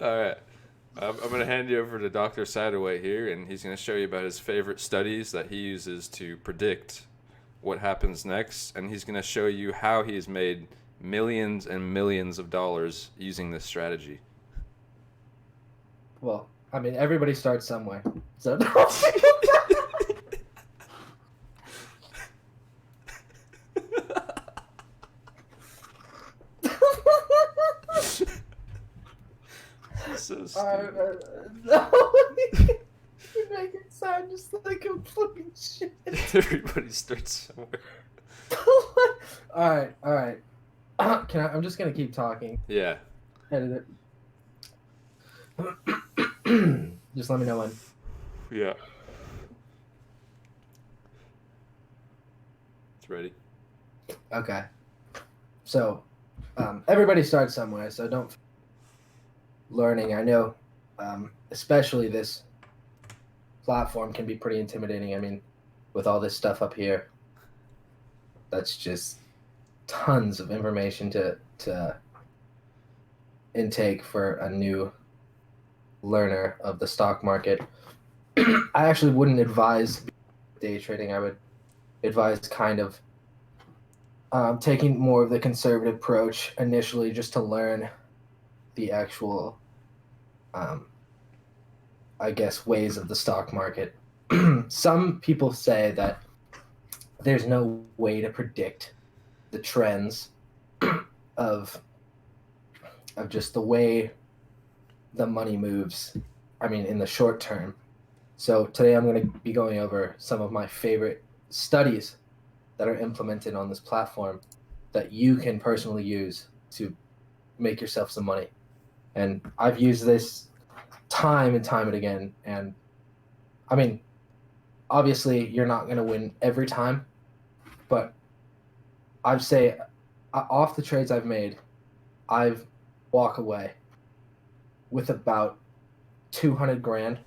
All right. I'm going to hand you over to Dr. Sadaway here, and he's going to show you about his favorite studies that he uses to predict what happens next. And he's going to show you how he's made millions and millions of dollars using this strategy. Well, I mean, everybody starts somewhere. So So stupid. no, you make it sound just like a fucking shit. Everybody starts somewhere. All right. I'm just gonna keep talking. Yeah. Edit it. Just let me know when. Yeah. It's ready. Okay. So, everybody starts somewhere. So don't learning. I know, especially this platform can be pretty intimidating. I mean, with all this stuff up here, that's just tons of information to intake for a new learner of the stock market. I actually wouldn't advise day trading. I would advise kind of taking more of the conservative approach initially, just to learn the actual, I guess, ways of the stock market. Some people say that there's no way to predict the trends of just the way the money moves. I mean, in the short term. So today I'm going to be going over some of my favorite studies that are implemented on this platform that you can personally use to make yourself some money. And I've used this time and time and again. And I mean, obviously you're not going to win every time, but I'd say off the trades I've made, I've walk away with about 200 grand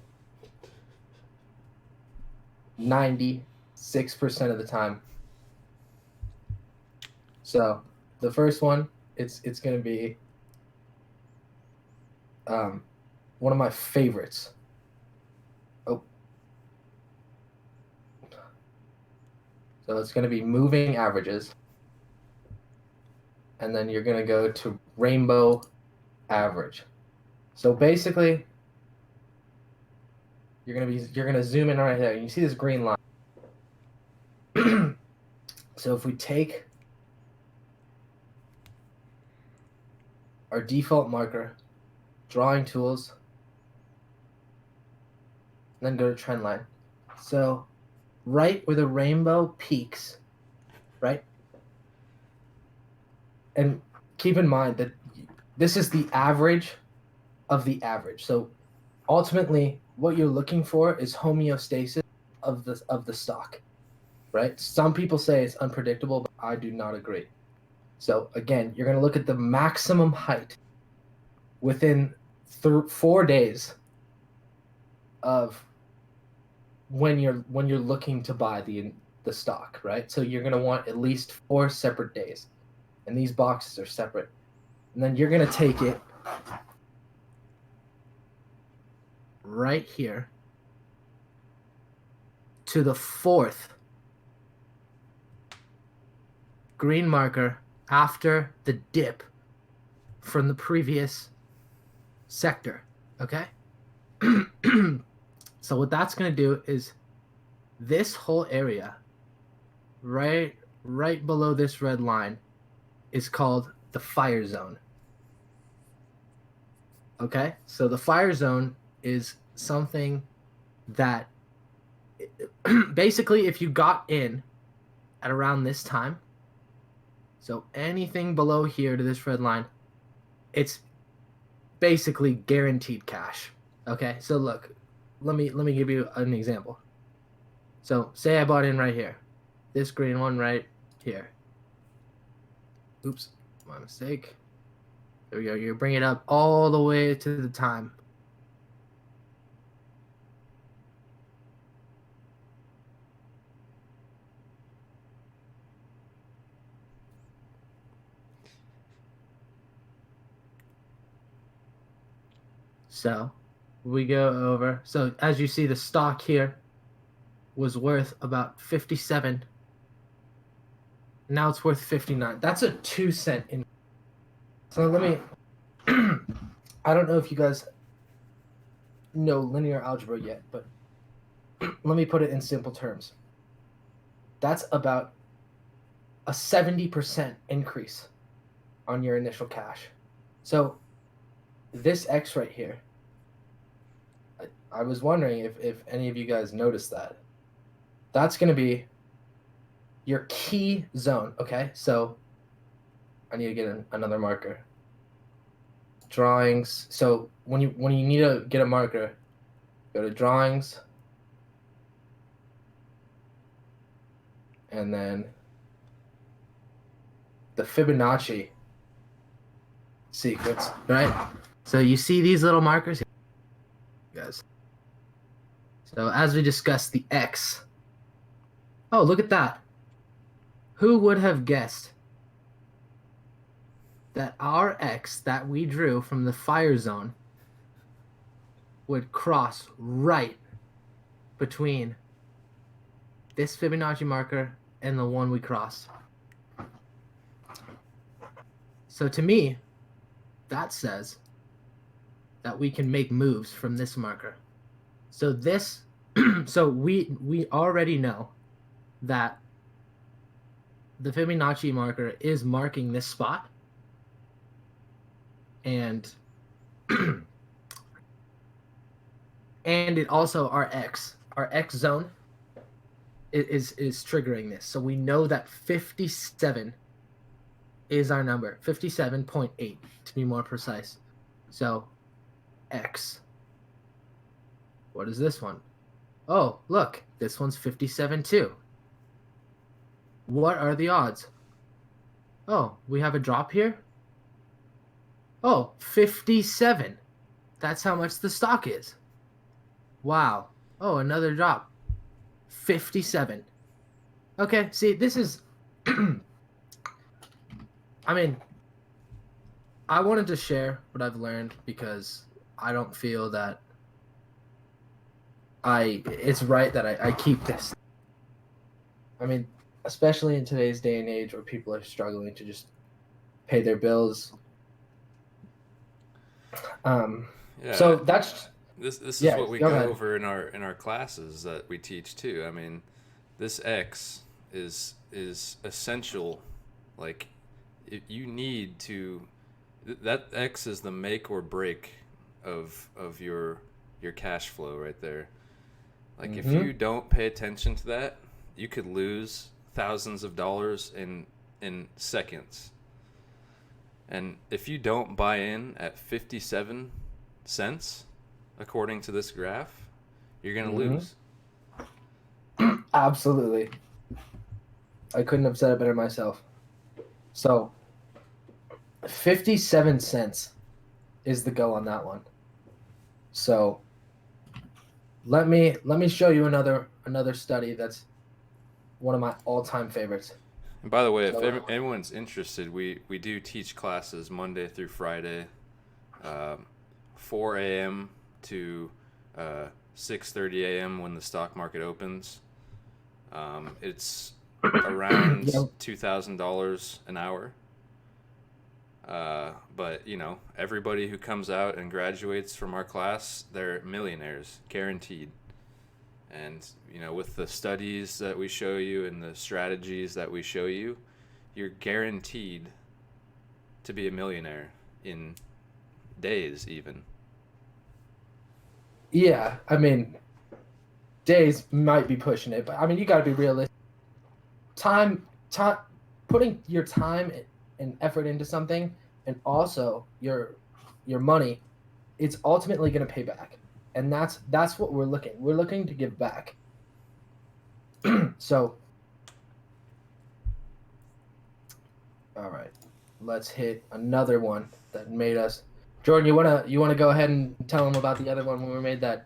96% of the time. So the first one, it's going to be one of my favorites. Oh. So it's going to be moving averages. And then you're going to go to rainbow average. So basically, you're going to zoom in right there. You see this green line. So if we take our default marker, drawing tools, and then go to trend line. So right where the rainbow peaks, right? And keep in mind that this is the average of the average. So ultimately, what you're looking for is homeostasis of the stock, right? Some people say it's unpredictable, but I do not agree. So again, you're going to look at the maximum height within 4 days of when you're looking to buy the stock, right? So you're going to want at least 4 separate days, and these boxes are separate. And then you're going to take it right here to the 4th green marker after the dip from the previous sector, okay? So what that's going to do is this whole area right below this red line is called the fire zone. Okay? So the fire zone is something that basically if you got in at around this time, so anything below here to this red line, it's basically guaranteed cash. Okay? So look, let me give you an example. So say I bought in right here. This green one right here. Oops, my mistake. There we go. You bring it up all the way to the time. So we go over. So as you see, the stock here was worth about 57. Now it's worth 59. That's a 2 cent in. So let me. I don't know if you guys know linear algebra yet, but let me put it in simple terms. That's about a 70% increase on your initial cash. So this X right here, I was wondering if any of you guys noticed that. That's going to be your key zone, okay? So I need to get another marker. Drawings. So when you need to get a marker, go to drawings, and then the Fibonacci sequence, right? So you see these little markers here, guys. So as we discussed, the X. Oh, look at that. Who would have guessed that our X that we drew from the fire zone would cross right between this Fibonacci marker and the one we crossed? So to me, that says that we can make moves from this marker. So this, so we already know that the Fibonacci marker is marking this spot, and and it also our X zone is triggering this. So we know that 57 is our number, 57.8 to be more precise. So X. What is this one? Oh, look, this one's 57 too. What are the odds? Oh, we have a drop here. Oh, 57. That's how much the stock is. Wow. Oh, another drop. 57. Okay, see, this is I mean, I wanted to share what I've learned because I don't feel that it's right that I keep this. I mean, especially in today's day and age where people are struggling to just pay their bills. Yeah. So that's this is yeah, what we go go ahead. over in our classes that we teach too. I mean, this X is essential. Like, you need to. That X is the make or break of your cash flow right there. Like, if you don't pay attention to that, you could lose thousands of dollars in seconds. And if you don't buy in at 57 cents, according to this graph, you're going to lose. Absolutely. I couldn't have said it better myself. So 57 cents is the go on that one. So let me show you another study that's one of my all-time favorites. And by the way, if So, anyone's interested, we do teach classes Monday through Friday, 4 a.m. to 6:30 a.m. when the stock market opens. It's around yeah, $2,000 an hour. But you know, everybody who comes out and graduates from our class, they're millionaires, guaranteed. And you know, with the studies that we show you and the strategies that we show you, you're guaranteed to be a millionaire in days, even. yeah, I mean, days might be pushing it, but I mean, you got to be realistic. Time, putting your time and effort into something, and also your money, it's ultimately going to pay back, and that's what we're looking. We're looking to give back. So, all right, let's hit another one that made us. Jordan, you wanna go ahead and tell them about the other one when we made that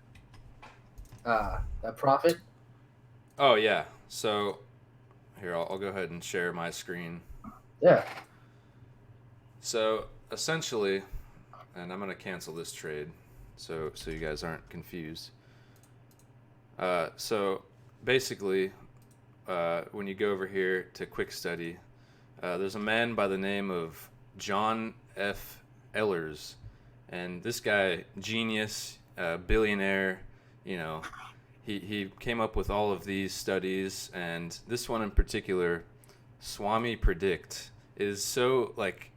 profit? Oh yeah. So here, I'll go ahead and share my screen. Yeah. So essentially, and I'm gonna cancel this trade. so you guys aren't confused. So basically, when you go over here to quick study, there's a man by the name of John F. Ehlers, and this guy, genius, billionaire, you know, he came up with all of these studies, and this one in particular, Swami Predict, is so like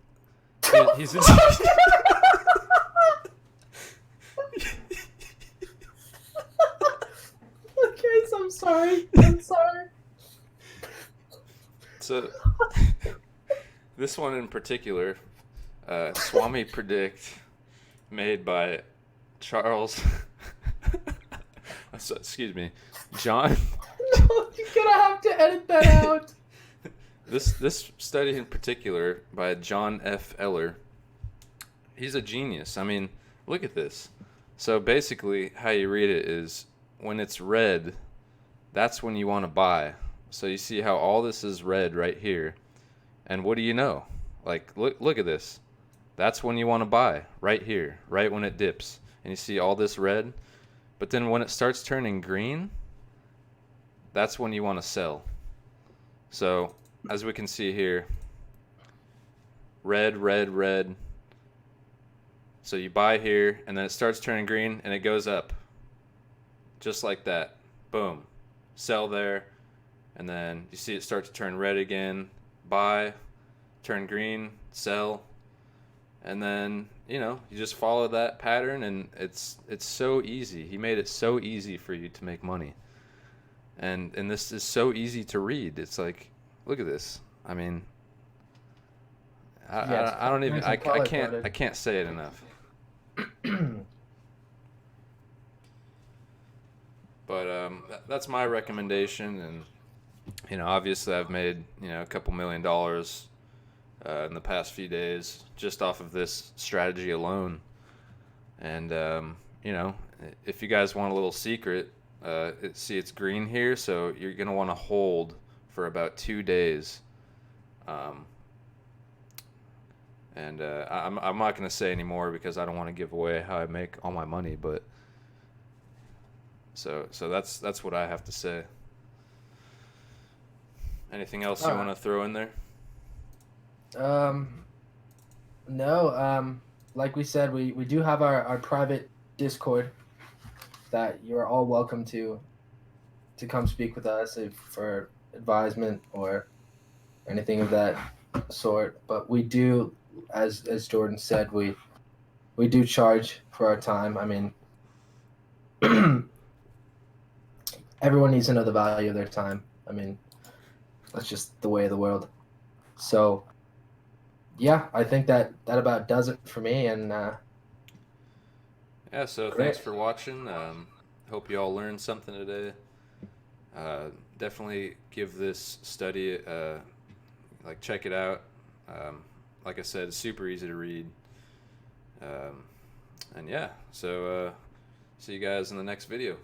he's Okay, so I'm sorry. I'm sorry. So this one in particular, Swami Predict, made by Charles. Excuse me, John. No, you're gonna have to edit that out. This study in particular by John F. Ehler, he's a genius. I mean, look at this. So basically, how you read it is when it's red, that's when you want to buy. So you see how all this is red right here, and what do you know? Like, look at this. That's when you want to buy, right here, right when it dips, and you see all this red. But then when it starts turning green, that's when you want to sell. So as we can see here, red, red, red. So you buy here, and then it starts turning green, and it goes up. Just like that. Boom. Sell there. And then you see it start to turn red again. Buy. Turn green. Sell. And then, you know, you just follow that pattern, and it's so easy. He made it so easy for you to make money. And this is so easy to read. It's like, look at this. I mean, I don't even, I can't say it enough. But that's my recommendation, and you know, obviously I've made, you know, a couple $1 million in the past few days just off of this strategy alone. And you know, if you guys want a little secret, see it's green here, so you're gonna want to hold for about 2 days. And I'm not gonna say any more because I don't want to give away how I make all my money, but so that's what I have to say. Anything else you want to throw in there? No. Like we said, we do have our private Discord that you're all welcome to come speak with us for advisement or anything of that sort. But we do, as Jordan said, we do charge for our time. I mean, everyone needs to know the value of their time. I mean, that's just the way of the world. So, yeah, I think that about does it for me. And yeah, so great. Thanks for watching. Hope you all learned something today. Definitely give this study, like, check it out. Like I said, it's super easy to read. And yeah, so see you guys in the next video.